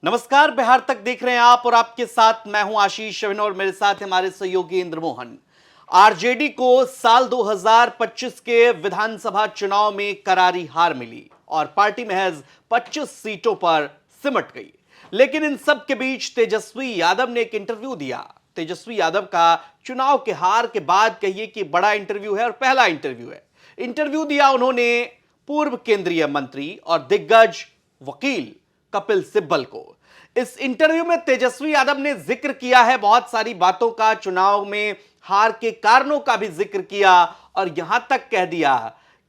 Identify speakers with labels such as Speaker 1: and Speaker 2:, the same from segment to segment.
Speaker 1: नमस्कार, बिहार तक देख रहे हैं आप और आपके साथ मैं हूं आशीष शविन और मेरे साथ हमारे सहयोगी इंद्रमोहन। आरजेडी को साल 2025 के विधानसभा चुनाव में करारी हार मिली और पार्टी महज 25 सीटों पर सिमट गई। लेकिन इन सब के बीच तेजस्वी यादव ने एक इंटरव्यू दिया। तेजस्वी यादव का चुनाव के हार के बाद कहिए कि बड़ा इंटरव्यू है और पहला इंटरव्यू है। इंटरव्यू दिया उन्होंने पूर्व केंद्रीय मंत्री और दिग्गज वकील कपिल सिब्बल को। इस इंटरव्यू में तेजस्वी यादव ने जिक्र किया है बहुत सारी बातों का, चुनाव में हार के कारणों का भी जिक्र किया और यहां तक कह दिया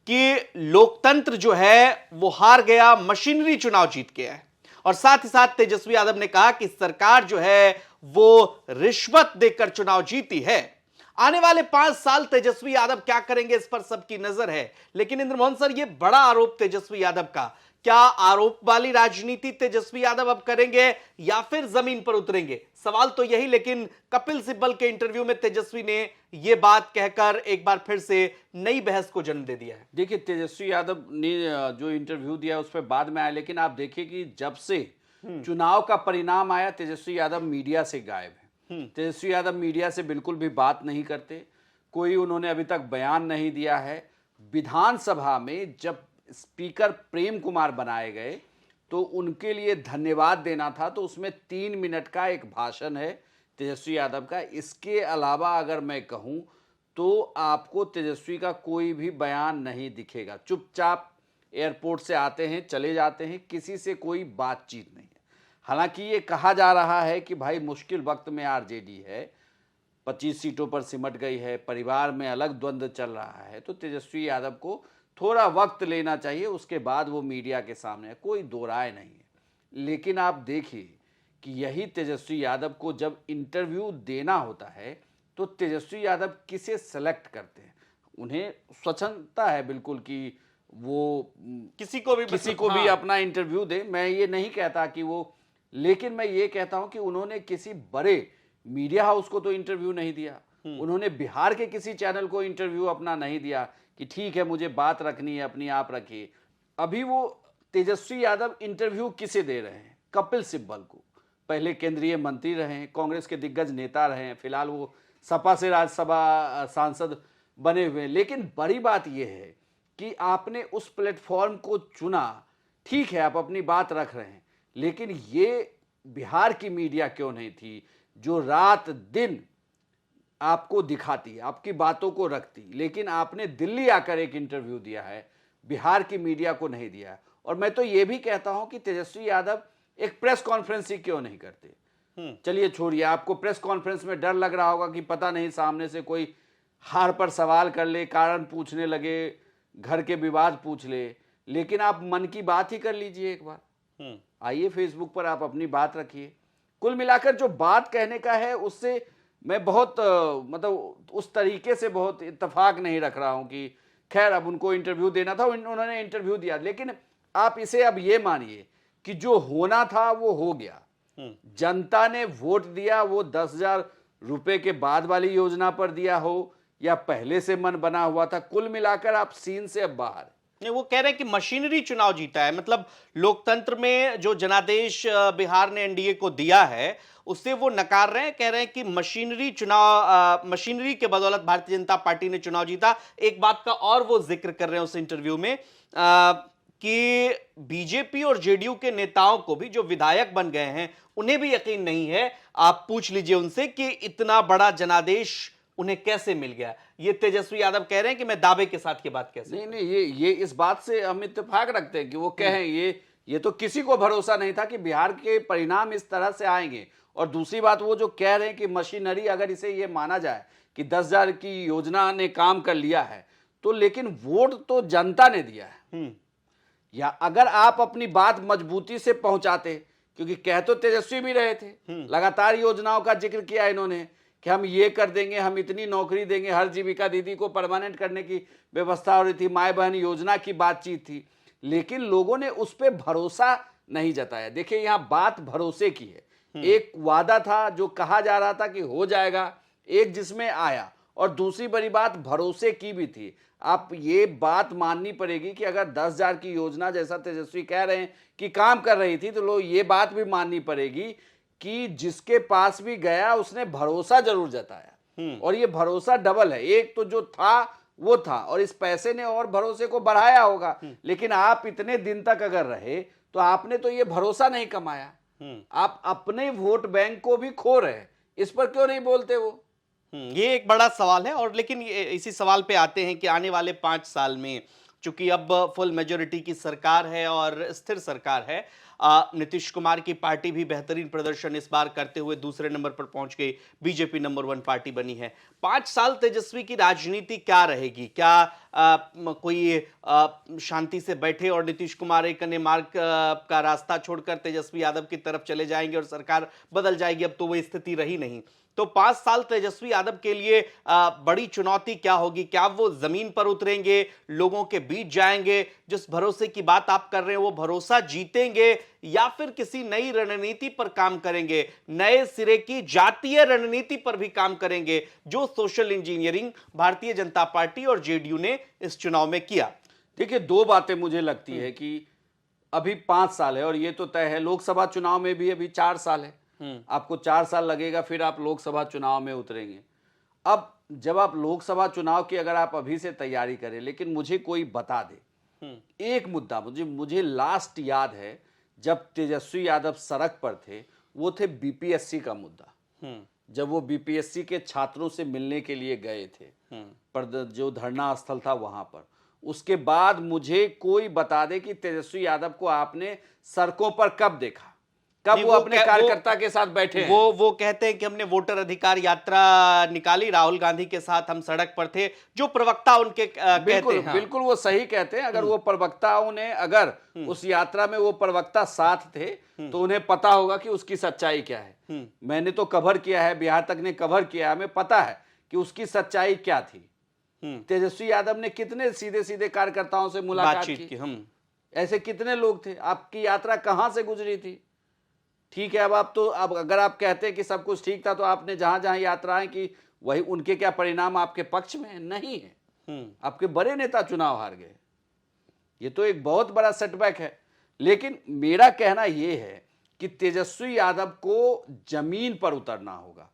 Speaker 1: कि लोकतंत्र जो है वो हार गया, मशीनरी चुनाव जीत के है। और साथ ही साथ तेजस्वी यादव ने कहा कि सरकार जो है वो रिश्वत देकर चुनाव जीती है। आने वाले 5 साल तेजस्वी यादव क्या करेंगे इस पर सबकी नजर है। लेकिन इंद्रमोहन सर, ये बड़ा आरोप तेजस्वी यादव का, क्या आरोप वाली राजनीति तेजस्वी यादव अब करेंगे या फिर जमीन पर उतरेंगे? सवाल तो यही। लेकिन कपिल सिब्बल के इंटरव्यू में तेजस्वी ने यह बात कहकर एक बार फिर से नई बहस को जन्म दे दिया है।
Speaker 2: देखिए, तेजस्वी यादव ने जो इंटरव्यू दिया उस पर बाद में आया, लेकिन आप देखिए कि जब से चुनाव का परिणाम आया तेजस्वी यादव मीडिया से गायब है। तेजस्वी यादव मीडिया से बिल्कुल भी बात नहीं करते, कोई उन्होंने अभी तक बयान नहीं दिया है। विधानसभा में जब स्पीकर प्रेम कुमार बनाए गए तो उनके लिए धन्यवाद देना था, तो उसमें 3 मिनट का एक भाषण है तेजस्वी यादव का। इसके अलावा अगर मैं कहूं तो आपको तेजस्वी का कोई भी बयान नहीं दिखेगा। चुपचाप एयरपोर्ट से आते हैं, चले जाते हैं, किसी से कोई बातचीत नहीं है। हालांकि ये कहा जा रहा है कि भाई मुश्किल वक्त में आरजेडी है, 25 सीटों पर सिमट गई है, परिवार में अलग द्वंद्व चल रहा है, तो तेजस्वी यादव को थोड़ा वक्त लेना चाहिए, उसके बाद वो मीडिया के सामने है, कोई दो राय नहीं है। लेकिन आप देखिए कि यही तेजस्वी यादव को जब इंटरव्यू देना होता है तो तेजस्वी यादव किसे सेलेक्ट करते हैं? उन्हें स्वतंत्रता है बिल्कुल कि वो किसी को भी अपना इंटरव्यू दे। मैं ये नहीं कहता कि वो, लेकिन मैं ये कहता हूं कि उन्होंने किसी बड़े मीडिया हाउस को तो इंटरव्यू नहीं दिया, उन्होंने बिहार के किसी चैनल को इंटरव्यू अपना नहीं दिया कि ठीक है मुझे बात रखनी है, अपनी आप रखिए। अभी वो तेजस्वी यादव इंटरव्यू किसे दे रहे हैं? कपिल सिब्बल को। पहले केंद्रीय मंत्री रहे हैं, कांग्रेस के दिग्गज नेता रहे हैं, फिलहाल वो सपा से राज्यसभा सांसद बने हुए हैं। लेकिन बड़ी बात यह है कि आपने उस प्लेटफॉर्म को चुना, ठीक है आप अपनी बात रख रहे हैं, लेकिन ये बिहार की मीडिया क्यों नहीं थी जो रात दिन आपको दिखाती है, आपकी बातों को रखती? लेकिन आपने दिल्ली आकर एक इंटरव्यू दिया है, बिहार की मीडिया को नहीं दिया है। और मैं तो ये भी कहता हूं कि तेजस्वी यादव एक प्रेस कॉन्फ्रेंस ही क्यों नहीं करते? चलिए छोड़िए, आपको प्रेस कॉन्फ्रेंस में डर लग रहा होगा कि पता नहीं सामने से कोई हार पर सवाल कर ले, कारण पूछने लगे, घर के विवाद पूछ ले, लेकिन आप मन की बात ही कर लीजिए एक बार। आइए फेसबुक पर आप अपनी बात रखिए। कुल मिलाकर जो बात कहने का है उससे मैं बहुत मतलब उस तरीके से बहुत इत्तेफाक नहीं रख रहा हूं कि खैर अब उनको इंटरव्यू देना था, उन्होंने इंटरव्यू दिया। लेकिन आप इसे अब ये मानिए कि जो होना था वो हो गया। जनता ने वोट दिया, वो 10,000 रुपए के बाद वाली योजना पर दिया हो या पहले से मन बना हुआ था, कुल मिलाकर आप सीन से अब बाहर।
Speaker 1: नहीं, वो कह रहे हैं कि मशीनरी चुनाव जीता है, मतलब लोकतंत्र में जो जनादेश बिहार ने एनडीए को दिया है उससे वो नकार रहे हैं। कह रहे हैं कि मशीनरी चुनाव, मशीनरी के बदौलत भारतीय जनता पार्टी ने चुनाव जीता। एक बात का और वो जिक्र कर रहे हैं उस इंटरव्यू में कि बीजेपी और जेडीयू के नेताओं को भी, जो विधायक बन गए हैं, उन्हें भी यकीन नहीं है। आप पूछ लीजिए उनसे कि इतना बड़ा जनादेश उन्हें कैसे मिल गया। ये तेजस्वी यादव कह रहे हैं कि मैं दावे के साथ ये बात कैसे?
Speaker 2: नहीं, ये इस बात से हम इत्तेफाक रखते हैं कि वो कहें। ये तो किसी को भरोसा नहीं था कि बिहार के परिणाम इस तरह से आएंगे। और दूसरी बात, वो जो कह रहे हैं कि मशीनरी, अगर इसे ये माना जाए कि 10,000 की योजना ने काम कर लिया है, तो लेकिन वोट तो जनता ने दिया है। या अगर आप अपनी बात मजबूती से पहुंचाते, क्योंकि कह तो तेजस्वी भी रहे थे, लगातार योजनाओं का जिक्र किया इन्होंने कि हम ये कर देंगे, हम इतनी नौकरी देंगे, हर जीविका दीदी को परमानेंट करने की व्यवस्था हो रही थी, माय बहन योजना की बातचीत थी, लेकिन लोगों ने उस पर भरोसा नहीं जताया। देखिए, यहां बात भरोसे की है। एक वादा था जो कहा जा रहा था कि हो जाएगा, एक जिसमें आया, और दूसरी बड़ी बात भरोसे की भी थी। आप ये बात माननी पड़ेगी कि अगर 10,000 की योजना जैसा तेजस्वी कह रहे हैं कि काम कर रही थी, तो लोग ये बात भी माननी पड़ेगी कि जिसके पास भी गया उसने भरोसा जरूर जताया, और ये भरोसा डबल है। एक तो जो था वो था, और इस पैसे ने और भरोसे को बढ़ाया होगा। लेकिन आप इतने दिन तक अगर रहे तो आपने तो ये भरोसा नहीं कमाया, आप अपने वोट बैंक को भी खो रहे। इस पर क्यों नहीं बोलते वो?
Speaker 1: ये एक बड़ा सवाल है। और लेकिन इसी सवाल पे आते हैं कि आने वाले 5 साल में, चूंकि अब फुल मेजोरिटी की सरकार है और स्थिर सरकार है, नीतीश कुमार की पार्टी भी बेहतरीन प्रदर्शन इस बार करते हुए दूसरे नंबर पर पहुंच गई, बीजेपी नंबर 1 पार्टी बनी है। 5 साल तेजस्वी की राजनीति क्या रहेगी? क्या कोई शांति से बैठे और नीतीश कुमार एक अन्य मार्ग का रास्ता छोड़कर तेजस्वी यादव की तरफ चले जाएंगे और सरकार बदल जाएगी? अब तो वो स्थिति रही नहीं। तो 5 साल तेजस्वी यादव के लिए बड़ी चुनौती क्या होगी? क्या वो जमीन पर उतरेंगे, लोगों के बीच जाएंगे, जिस भरोसे की बात आप कर रहे हैं वो भरोसा जीतेंगे, या फिर किसी नई रणनीति पर काम करेंगे, नए सिरे की जातीय रणनीति पर भी काम करेंगे, जो social engineering Bharatiya Janata party और जेडीयू ने इस चुनाव में किया?
Speaker 2: देखिए, दो बातें मुझे लगती है कि अभी 5 साल है और ये तो तय है, लोकसभा चुनाव में भी अभी 4 साल है। आपको 4 साल लगेगा, फिर आप लोकसभा चुनाव में उतरेंगे। अब जब आप लोकसभा चुनाव की अगर आप अभी से तैयारी करें, लेकिन मुझे कोई बता दे एक मुद्दा, मुझे लास्ट याद है जब तेजस्वी यादव सड़क पर थे, वो थे बीपीएससी का मुद्दा। जब वो बीपीएससी के छात्रों से मिलने के लिए गए थे, पर जो धरना स्थल था वहां पर, उसके बाद मुझे कोई बता दे कि तेजस्वी यादव को आपने सड़कों पर कब देखा, कब वो अपने कार्यकर्ता के साथ बैठे हैं?
Speaker 1: वो कहते हैं कि हमने वोटर अधिकार यात्रा निकाली, राहुल गांधी के साथ हम सड़क पर थे, जो प्रवक्ता उनके कहते हैं।
Speaker 2: बिल्कुल वो सही कहते हैं। अगर वो प्रवक्ताओं ने अगर उस यात्रा में वो प्रवक्ता साथ थे तो उन्हें पता होगा कि उसकी सच्चाई क्या है। मैंने तो कवर किया है, बिहार तक ने कवर किया है, हमें पता है कि उसकी सच्चाई क्या थी। तेजस्वी यादव ने कितने सीधे सीधे कार्यकर्ताओं से मुलाकात की, ऐसे कितने लोग थे? आपकी यात्रा कहां से गुजरी थी? ठीक है, अब अगर आप कहते हैं कि सब कुछ ठीक था, तो आपने जहां जहां यात्राएं की वही उनके क्या परिणाम आपके पक्ष में है? नहीं है। आपके बड़े नेता चुनाव हार गए, ये तो एक बहुत बड़ा सेटबैक है। लेकिन मेरा कहना यह है कि तेजस्वी यादव को जमीन पर उतरना होगा।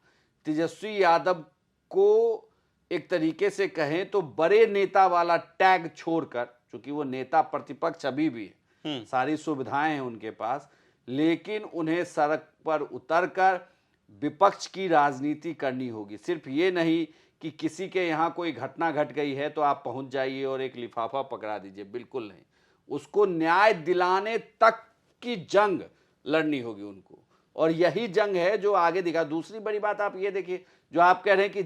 Speaker 2: तेजस्वी यादव को एक तरीके से कहें तो बड़े नेता वाला टैग छोड़कर, क्योंकि वो नेता प्रतिपक्ष अभी भी है, सारी सुविधाएं हैं उनके पास, लेकिन उन्हें सड़क पर उतरकर विपक्ष की राजनीति करनी होगी। सिर्फ ये नहीं कि किसी के यहाँ कोई घटना घट गई है तो आप पहुंच जाइए और एक लिफाफा पकड़ा दीजिए, बिल्कुल नहीं। उसको न्याय दिलाने तक की जंग लड़नी होगी उनको, और यही जंग है जो आगे दिखा। दूसरी बड़ी बात आप ये देखिए, जो आप कह रहे हैं कि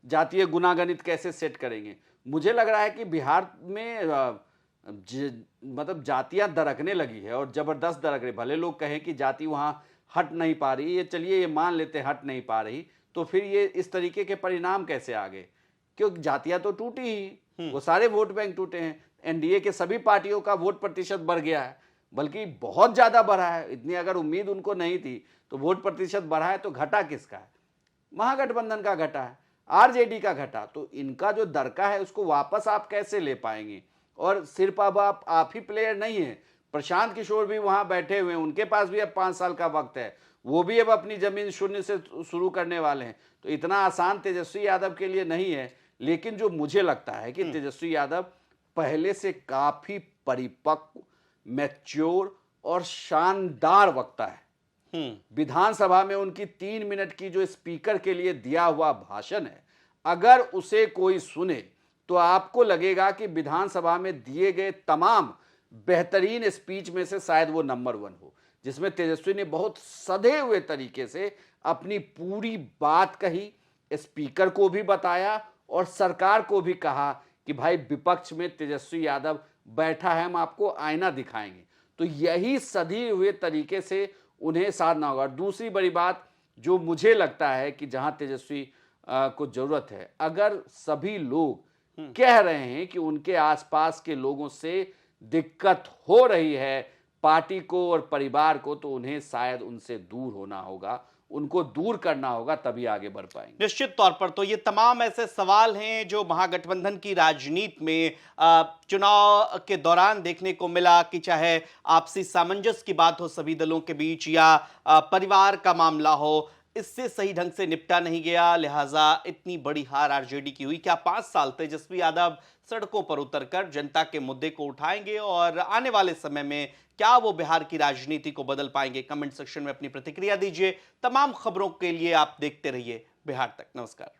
Speaker 2: जातीय गुनागणित कैसे सेट करेंगे, मुझे लग रहा है कि बिहार में मतलब जातियां दरकने लगी है, और जबरदस्त दरक रही। भले लोग कहें कि जाति वहां हट नहीं पा रही, ये चलिए ये मान लेते हट नहीं पा रही, तो फिर ये इस तरीके के परिणाम कैसे आ गए? क्योंकि जातियां तो टूटी ही, वो सारे वोट बैंक टूटे हैं। एनडीए के सभी पार्टियों का वोट प्रतिशत बढ़ गया है, बल्कि बहुत ज्यादा बढ़ा है। इतनी अगर उम्मीद उनको नहीं थी तो वोट प्रतिशत बढ़ा है, तो घटा किसका है? महागठबंधन का घटा है, आरजेडी का घटा। तो इनका जो दरका है उसको वापस आप कैसे ले पाएंगे? और सिर्फ अब आप ही प्लेयर नहीं है, प्रशांत किशोर भी वहां बैठे हुए हैं, उनके पास भी अब 5 साल का वक्त है, वो भी अब अपनी जमीन शून्य से शुरू करने वाले हैं। तो इतना आसान तेजस्वी यादव के लिए नहीं है। लेकिन जो मुझे लगता है कि तेजस्वी यादव पहले से काफी परिपक्व, मैच्योर और शानदार वक्ता है। विधानसभा में उनकी 3 मिनट की जो स्पीकर के लिए दिया हुआ भाषण है, अगर उसे कोई सुने तो आपको लगेगा कि विधानसभा में दिए गए तमाम बेहतरीन स्पीच में से शायद वो नंबर 1 हो, जिसमें तेजस्वी ने बहुत सधे हुए तरीके से अपनी पूरी बात कही, स्पीकर को भी बताया और सरकार को भी कहा कि भाई विपक्ष में तेजस्वी यादव बैठा है, हम आपको आईना दिखाएंगे। तो यही सधे हुए तरीके से उन्हें साधना होगा। दूसरी बड़ी बात जो मुझे लगता है कि जहां तेजस्वी को जरूरत है, अगर सभी लोग कह रहे हैं कि उनके आसपास के लोगों से दिक्कत हो रही है पार्टी को और परिवार को, तो उन्हें शायद उनसे दूर होना होगा उनको दूर करना होगा, तभी आगे बढ़ पाएंगे।
Speaker 1: निश्चित तौर पर तो ये तमाम ऐसे सवाल हैं जो महागठबंधन की राजनीति में चुनाव के दौरान देखने को मिला, कि चाहे आपसी सामंजस्य की बात हो सभी दलों के बीच या परिवार का मामला हो, इससे सही ढंग से निपटा नहीं गया। लिहाजा इतनी बड़ी हार आरजेडी की हुई। क्या 5 साल तेजस्वी यादव सड़कों पर उतरकर जनता के मुद्दे को उठाएंगे और आने वाले समय में क्या वो बिहार की राजनीति को बदल पाएंगे? कमेंट सेक्शन में अपनी प्रतिक्रिया दीजिए। तमाम खबरों के लिए आप देखते रहिए बिहार तक। नमस्कार।